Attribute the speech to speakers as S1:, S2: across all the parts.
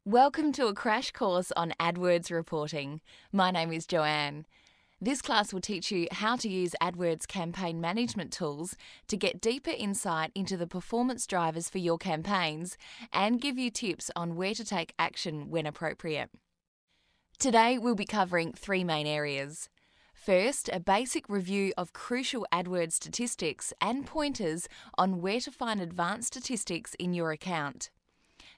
S1: Welcome to a crash course on AdWords reporting. My name is Joanne. This class will teach you how to use AdWords campaign management tools to get deeper insight into the performance drivers for your campaigns and give you tips on where to take action when appropriate. Today we'll be covering three main areas. First, a basic review of crucial AdWords statistics and pointers on where to find advanced statistics in your account.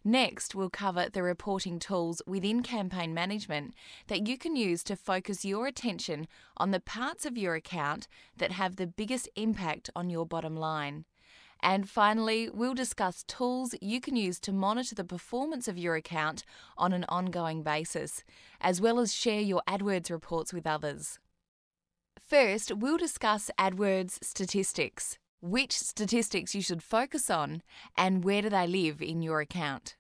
S1: Next, we'll cover the reporting tools within campaign management that you can use to focus your attention on the parts of your account that have the biggest impact on your bottom line. And finally, we'll discuss tools you can use to monitor the performance of your account on an ongoing basis, as well as share your AdWords reports with others. First, we'll discuss AdWords statistics. Which statistics you should focus on, and where do they live in your account.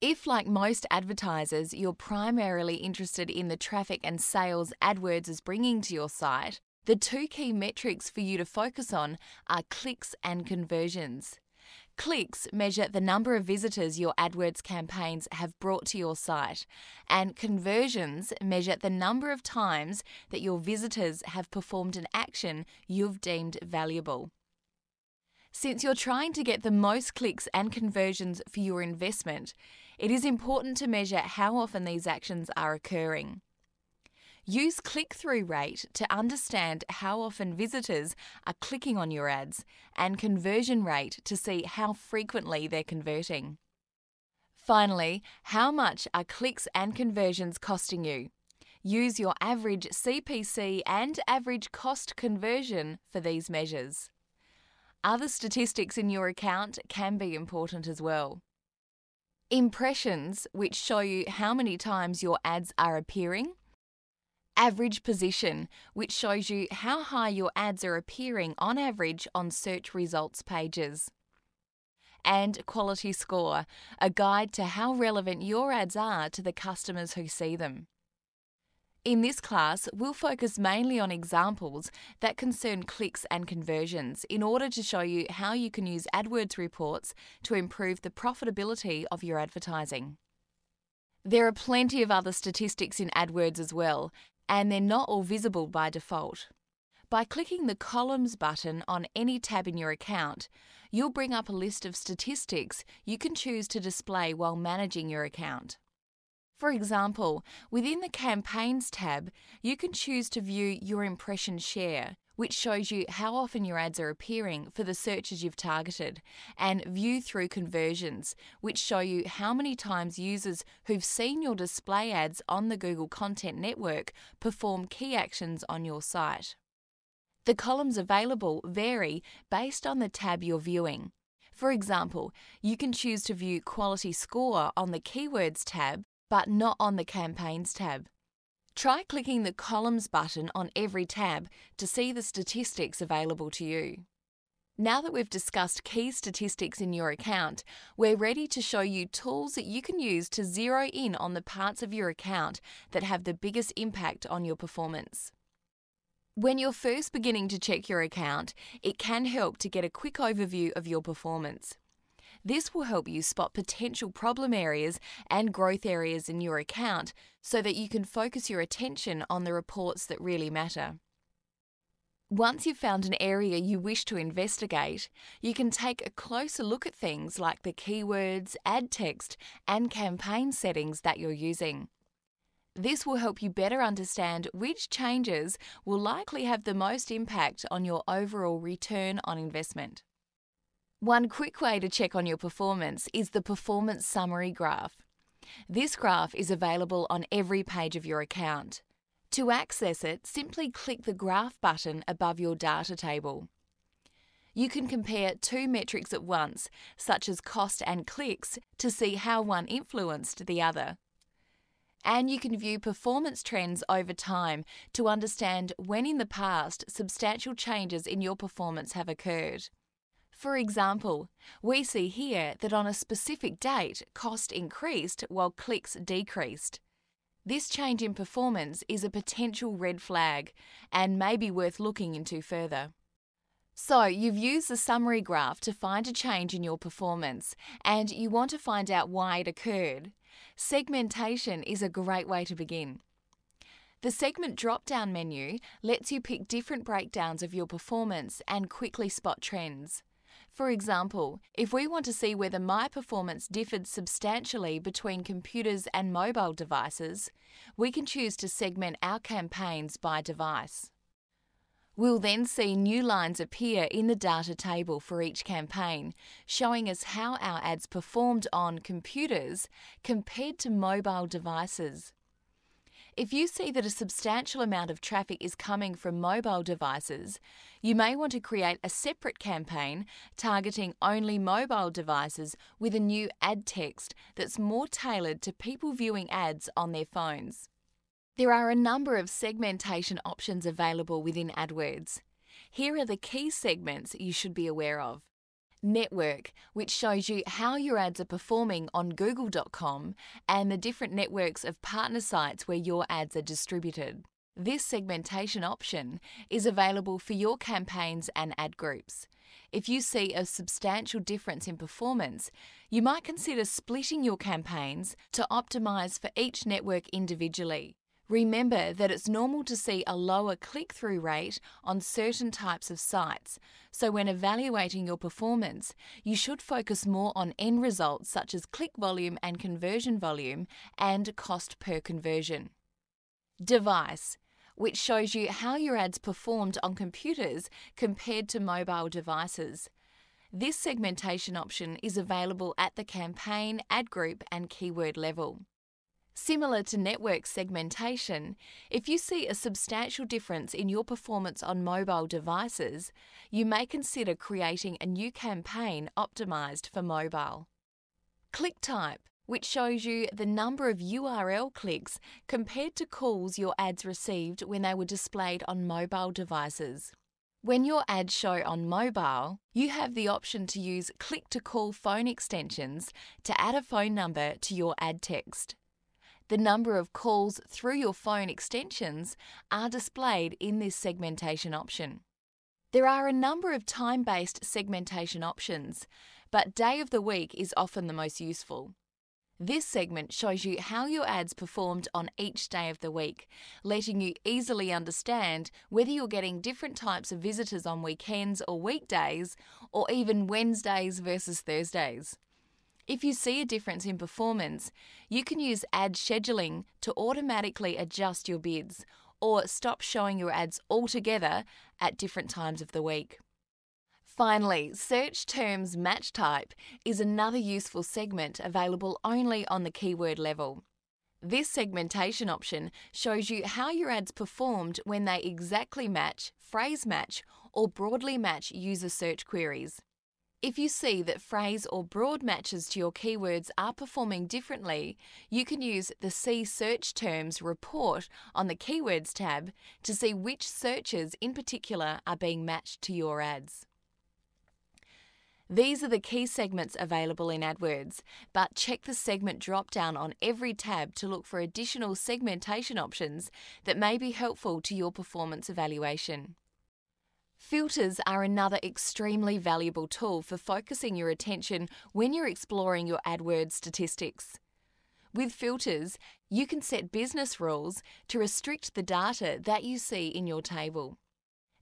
S1: If, like most advertisers, you're primarily interested in the traffic and sales AdWords is bringing to your site, the two key metrics for you to focus on are clicks and conversions. Clicks measure the number of visitors your AdWords campaigns have brought to your site, and conversions measure the number of times that your visitors have performed an action you've deemed valuable. Since you're trying to get the most clicks and conversions for your investment, it is important to measure how often these actions are occurring. Use click-through rate to understand how often visitors are clicking on your ads, and conversion rate to see how frequently they're converting. Finally, how much are clicks and conversions costing you? Use your average CPC and average cost conversion for these measures. Other statistics in your account can be important as well. Impressions, which show you how many times your ads are appearing. Average position, which shows you how high your ads are appearing on average on search results pages. And quality score, a guide to how relevant your ads are to the customers who see them. In this class, we'll focus mainly on examples that concern clicks and conversions in order to show you how you can use AdWords reports to improve the profitability of your advertising. There are plenty of other statistics in AdWords as well, and they're not all visible by default. By clicking the Columns button on any tab in your account, you'll bring up a list of statistics you can choose to display while managing your account. For example, within the Campaigns tab, you can choose to view your impression share, which shows you how often your ads are appearing for the searches you've targeted, and View Through Conversions, which show you how many times users who've seen your display ads on the Google Content Network perform key actions on your site. The columns available vary based on the tab you're viewing. For example, you can choose to view Quality Score on the Keywords tab, but not on the Campaigns tab. Try clicking the Columns button on every tab to see the statistics available to you. Now that we've discussed key statistics in your account, we're ready to show you tools that you can use to zero in on the parts of your account that have the biggest impact on your performance. When you're first beginning to check your account, it can help to get a quick overview of your performance. This will help you spot potential problem areas and growth areas in your account so that you can focus your attention on the reports that really matter. Once you've found an area you wish to investigate, you can take a closer look at things like the keywords, ad text, and campaign settings that you're using. This will help you better understand which changes will likely have the most impact on your overall return on investment. One quick way to check on your performance is the Performance Summary graph. This graph is available on every page of your account. To access it, simply click the Graph button above your data table. You can compare two metrics at once, such as cost and clicks, to see how one influenced the other. And you can view performance trends over time to understand when in the past substantial changes in your performance have occurred. For example, we see here that on a specific date, cost increased while clicks decreased. This change in performance is a potential red flag and may be worth looking into further. So you've used the summary graph to find a change in your performance and you want to find out why it occurred. Segmentation is a great way to begin. The segment drop-down menu lets you pick different breakdowns of your performance and quickly spot trends. For example, if we want to see whether my performance differed substantially between computers and mobile devices, we can choose to segment our campaigns by device. We'll then see new lines appear in the data table for each campaign, showing us how our ads performed on computers compared to mobile devices. If you see that a substantial amount of traffic is coming from mobile devices, you may want to create a separate campaign targeting only mobile devices with a new ad text that's more tailored to people viewing ads on their phones. There are a number of segmentation options available within AdWords. Here are the key segments you should be aware of. Network, which shows you how your ads are performing on Google.com and the different networks of partner sites where your ads are distributed. This segmentation option is available for your campaigns and ad groups. If you see a substantial difference in performance, you might consider splitting your campaigns to optimize for each network individually. Remember that it's normal to see a lower click-through rate on certain types of sites, so when evaluating your performance, you should focus more on end results such as click volume and conversion volume and cost per conversion. Device, which shows you how your ads performed on computers compared to mobile devices. This segmentation option is available at the campaign, ad group, and keyword level. Similar to network segmentation, if you see a substantial difference in your performance on mobile devices, you may consider creating a new campaign optimized for mobile. Click type, which shows you the number of URL clicks compared to calls your ads received when they were displayed on mobile devices. When your ads show on mobile, you have the option to use click-to-call phone extensions to add a phone number to your ad text. The number of calls through your phone extensions are displayed in this segmentation option. There are a number of time-based segmentation options, but day of the week is often the most useful. This segment shows you how your ads performed on each day of the week, letting you easily understand whether you're getting different types of visitors on weekends or weekdays, or even Wednesdays versus Thursdays. If you see a difference in performance, you can use ad scheduling to automatically adjust your bids or stop showing your ads altogether at different times of the week. Finally, search terms match type is another useful segment available only on the keyword level. This segmentation option shows you how your ads performed when they exactly match, phrase match, or broadly match user search queries. If you see that phrase or broad matches to your keywords are performing differently, you can use the See Search Terms report on the Keywords tab to see which searches in particular are being matched to your ads. These are the key segments available in AdWords, but check the segment drop-down on every tab to look for additional segmentation options that may be helpful to your performance evaluation. Filters are another extremely valuable tool for focusing your attention when you're exploring your AdWords statistics. With filters, you can set business rules to restrict the data that you see in your table.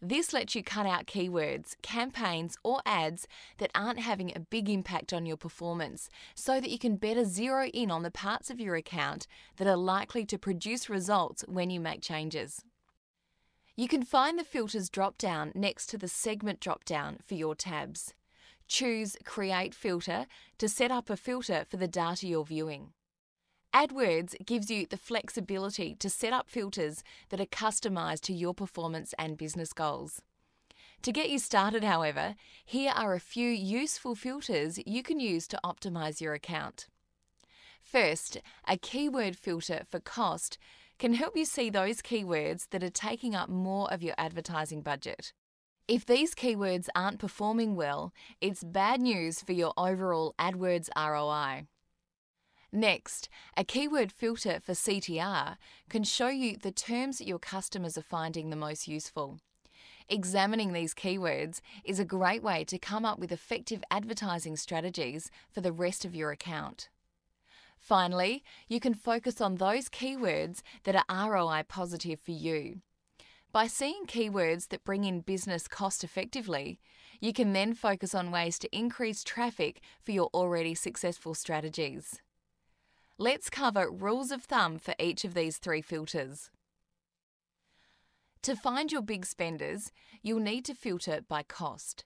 S1: This lets you cut out keywords, campaigns, or ads that aren't having a big impact on your performance, so that you can better zero in on the parts of your account that are likely to produce results when you make changes. You can find the Filters drop-down next to the Segment drop-down for your tabs. Choose Create Filter to set up a filter for the data you're viewing. AdWords gives you the flexibility to set up filters that are customised to your performance and business goals. To get you started, however, here are a few useful filters you can use to optimise your account. First, a keyword filter for cost can help you see those keywords that are taking up more of your advertising budget. If these keywords aren't performing well, it's bad news for your overall AdWords ROI. Next, a keyword filter for CTR can show you the terms that your customers are finding the most useful. Examining these keywords is a great way to come up with effective advertising strategies for the rest of your account. Finally, you can focus on those keywords that are ROI positive for you. By seeing keywords that bring in business cost effectively, you can then focus on ways to increase traffic for your already successful strategies. Let's cover rules of thumb for each of these 3 filters. To find your big spenders, you'll need to filter by cost.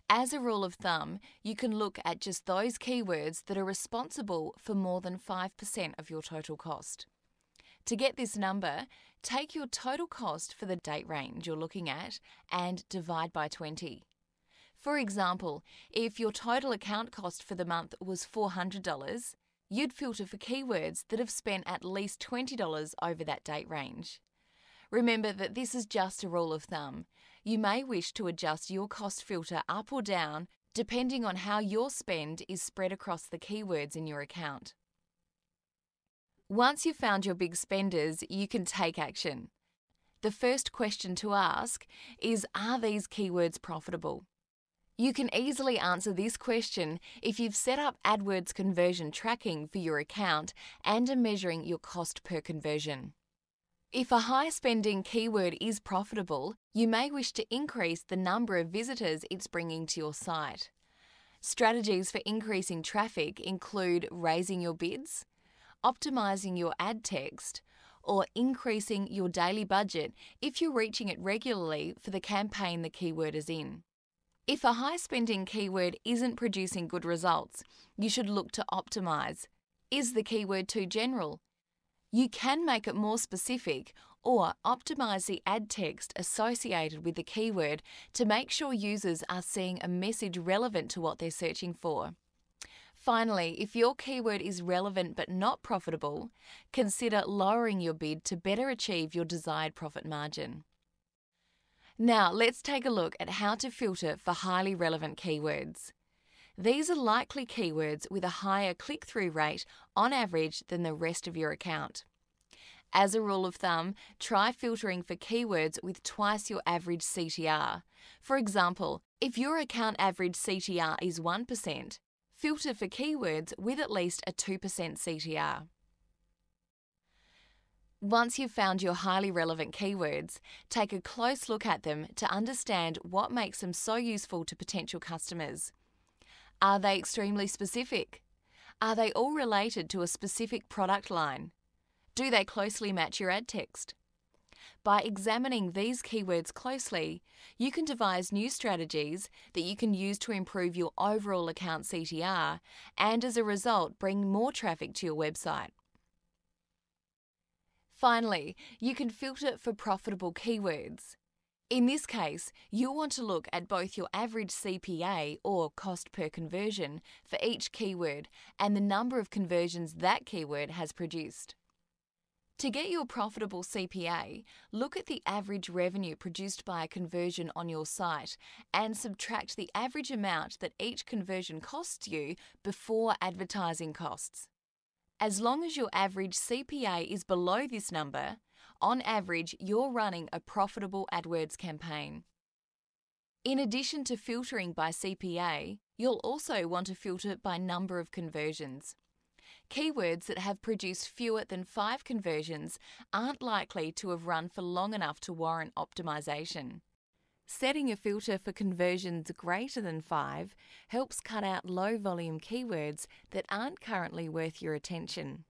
S1: As a rule of thumb, you can look at just those keywords that are responsible for more than 5% of your total cost. To get this number, take your total cost for the date range you're looking at and divide by 20. For example, if your total account cost for the month was $400, you'd filter for keywords that have spent at least $20 over that date range. Remember that this is just a rule of thumb. You may wish to adjust your cost filter up or down depending on how your spend is spread across the keywords in your account. Once you've found your big spenders, you can take action. The first question to ask is, are these keywords profitable? You can easily answer this question if you've set up AdWords conversion tracking for your account and are measuring your cost per conversion. If a high-spending keyword is profitable, you may wish to increase the number of visitors it's bringing to your site. Strategies for increasing traffic include raising your bids, optimizing your ad text, or increasing your daily budget if you're reaching it regularly for the campaign the keyword is in. If a high-spending keyword isn't producing good results, you should look to optimize. Is the keyword too general? You can make it more specific or optimize the ad text associated with the keyword to make sure users are seeing a message relevant to what they're searching for. Finally, if your keyword is relevant but not profitable, consider lowering your bid to better achieve your desired profit margin. Now, let's take a look at how to filter for highly relevant keywords. These are likely keywords with a higher click-through rate on average than the rest of your account. As a rule of thumb, try filtering for keywords with twice your average CTR. For example, if your account average CTR is 1%, filter for keywords with at least a 2% CTR. Once you've found your highly relevant keywords, take a close look at them to understand what makes them so useful to potential customers. Are they extremely specific? Are they all related to a specific product line? Do they closely match your ad text? By examining these keywords closely, you can devise new strategies that you can use to improve your overall account CTR and, as a result, bring more traffic to your website. Finally, you can filter for profitable keywords. In this case, you'll want to look at both your average CPA or cost per conversion for each keyword and the number of conversions that keyword has produced. To get your profitable CPA, look at the average revenue produced by a conversion on your site and subtract the average amount that each conversion costs you before advertising costs. As long as your average CPA is below this number, on average, you're running a profitable AdWords campaign. In addition to filtering by CPA, you'll also want to filter by number of conversions. Keywords that have produced fewer than 5 conversions aren't likely to have run for long enough to warrant optimization. Setting a filter for conversions greater than 5 helps cut out low-volume keywords that aren't currently worth your attention.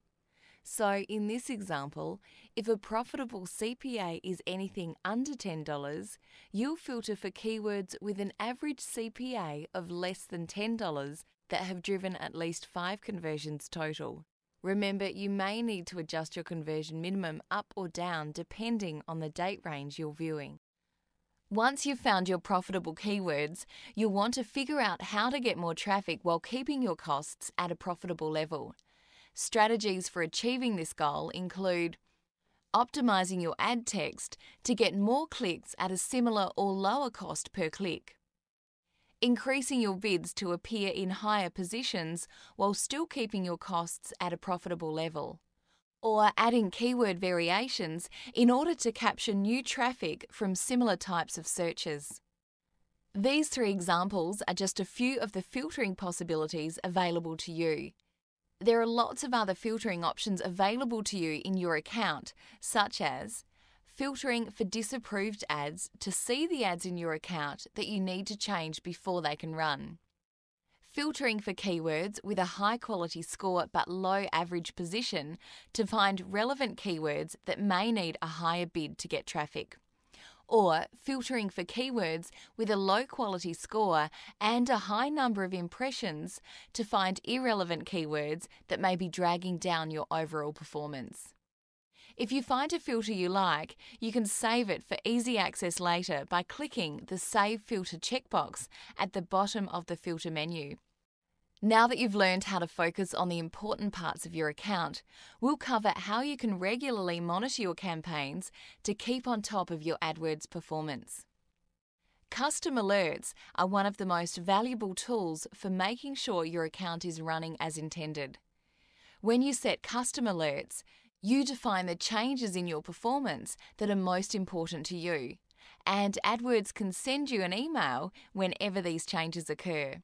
S1: So in this example, if a profitable CPA is anything under $10, you'll filter for keywords with an average CPA of less than $10 that have driven at least 5 conversions total. Remember, you may need to adjust your conversion minimum up or down depending on the date range you're viewing. Once you've found your profitable keywords, you'll want to figure out how to get more traffic while keeping your costs at a profitable level. Strategies for achieving this goal include optimizing your ad text to get more clicks at a similar or lower cost per click, increasing your bids to appear in higher positions while still keeping your costs at a profitable level, or adding keyword variations in order to capture new traffic from similar types of searches. These 3 examples are just a few of the filtering possibilities available to you. There are lots of other filtering options available to you in your account, such as filtering for disapproved ads to see the ads in your account that you need to change before they can run. Filtering for keywords with a high quality score but low average position to find relevant keywords that may need a higher bid to get traffic. Or filtering for keywords with a low quality score and a high number of impressions to find irrelevant keywords that may be dragging down your overall performance. If you find a filter you like, you can save it for easy access later by clicking the Save Filter checkbox at the bottom of the filter menu. Now that you've learned how to focus on the important parts of your account, we'll cover how you can regularly monitor your campaigns to keep on top of your AdWords performance. Custom alerts are one of the most valuable tools for making sure your account is running as intended. When you set custom alerts, you define the changes in your performance that are most important to you, and AdWords can send you an email whenever these changes occur.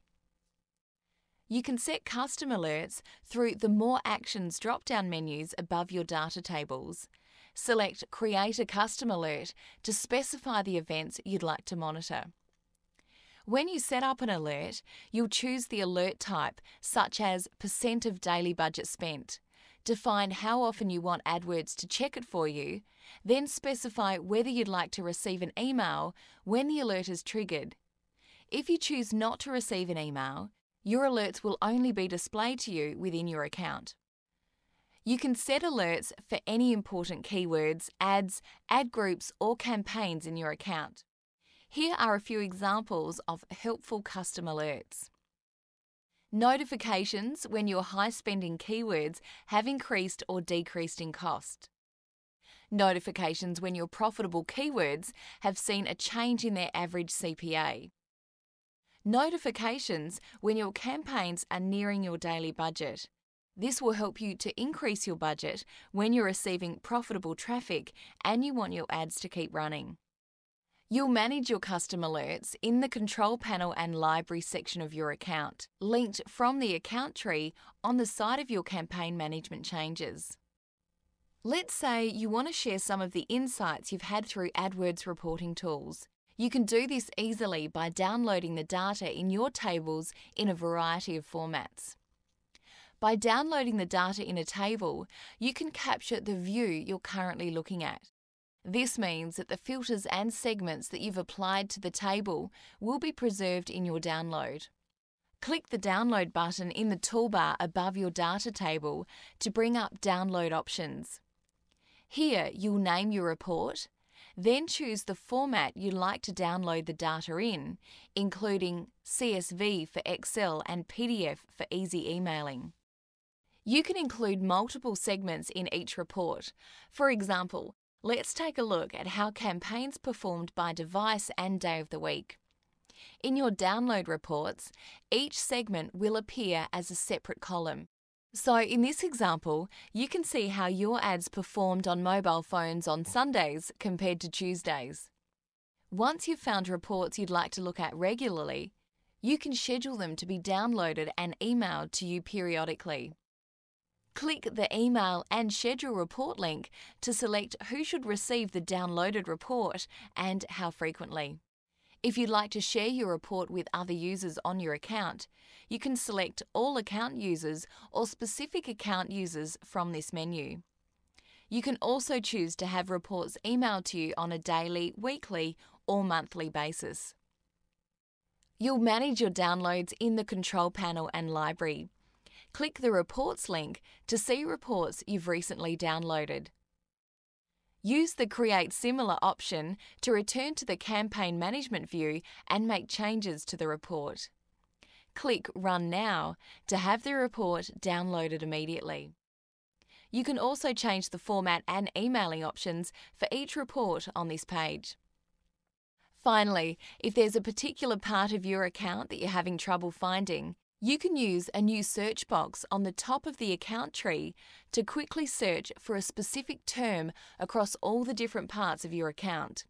S1: You can set custom alerts through the More Actions drop-down menus above your data tables. Select Create a Custom Alert to specify the events you'd like to monitor. When you set up an alert, you'll choose the alert type, such as % of daily budget spent. Define how often you want AdWords to check it for you, then specify whether you'd like to receive an email when the alert is triggered. If you choose not to receive an email, your alerts will only be displayed to you within your account. You can set alerts for any important keywords, ads, ad groups, or campaigns in your account. Here are a few examples of helpful custom alerts. Notifications when your high-spending keywords have increased or decreased in cost. Notifications when your profitable keywords have seen a change in their average CPA. Notifications when your campaigns are nearing your daily budget. This will help you to increase your budget when you're receiving profitable traffic and you want your ads to keep running. You'll manage your custom alerts in the Control Panel and Library section of your account, linked from the account tree on the side of your campaign management changes. Let's say you want to share some of the insights you've had through AdWords reporting tools. You can do this easily by downloading the data in your tables in a variety of formats. By downloading the data in a table, you can capture the view you're currently looking at. This means that the filters and segments that you've applied to the table will be preserved in your download. Click the Download button in the toolbar above your data table to bring up Download options. Here, you'll name your report, then choose the format you'd like to download the data in, including CSV for Excel and PDF for easy emailing. You can include multiple segments in each report. For example, let's take a look at how campaigns performed by device and day of the week. In your download reports, each segment will appear as a separate column. So in this example, you can see how your ads performed on mobile phones on Sundays compared to Tuesdays. Once you've found reports you'd like to look at regularly, you can schedule them to be downloaded and emailed to you periodically. Click the Email and Schedule Report link to select who should receive the downloaded report and how frequently. If you'd like to share your report with other users on your account, you can select All Account Users or Specific Account Users from this menu. You can also choose to have reports emailed to you on a daily, weekly, or monthly basis. You'll manage your downloads in the Control Panel and Library. Click the Reports link to see reports you've recently downloaded. Use the Create Similar option to return to the Campaign Management view and make changes to the report. Click Run Now to have the report downloaded immediately. You can also change the format and emailing options for each report on this page. Finally, if there's a particular part of your account that you're having trouble finding, you can use a new search box on the top of the account tree to quickly search for a specific term across all the different parts of your account.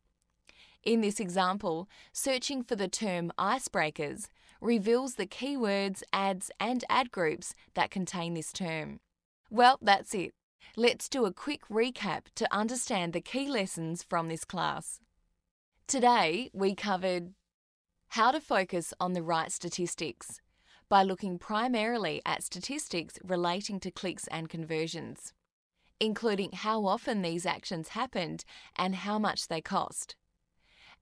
S1: In this example, searching for the term icebreakers reveals the keywords, ads, and ad groups that contain this term. Well, that's it. Let's do a quick recap to understand the key lessons from this class. Today, we covered how to focus on the right statistics by looking primarily at statistics relating to clicks and conversions, including how often these actions happened and how much they cost,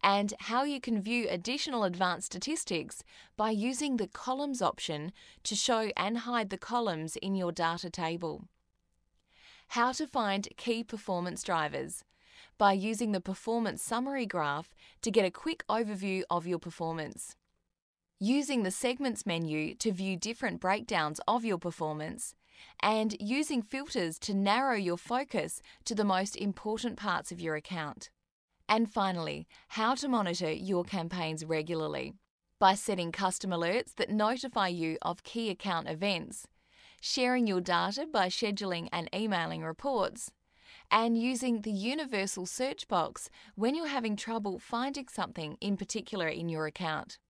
S1: and how you can view additional advanced statistics by using the columns option to show and hide the columns in your data table. How to find key performance drivers by using the performance summary graph to get a quick overview of your performance. Using the segments menu to view different breakdowns of your performance, and using filters to narrow your focus to the most important parts of your account. And finally, how to monitor your campaigns regularly by setting custom alerts that notify you of key account events, sharing your data by scheduling and emailing reports, and using the universal search box when you're having trouble finding something in particular in your account.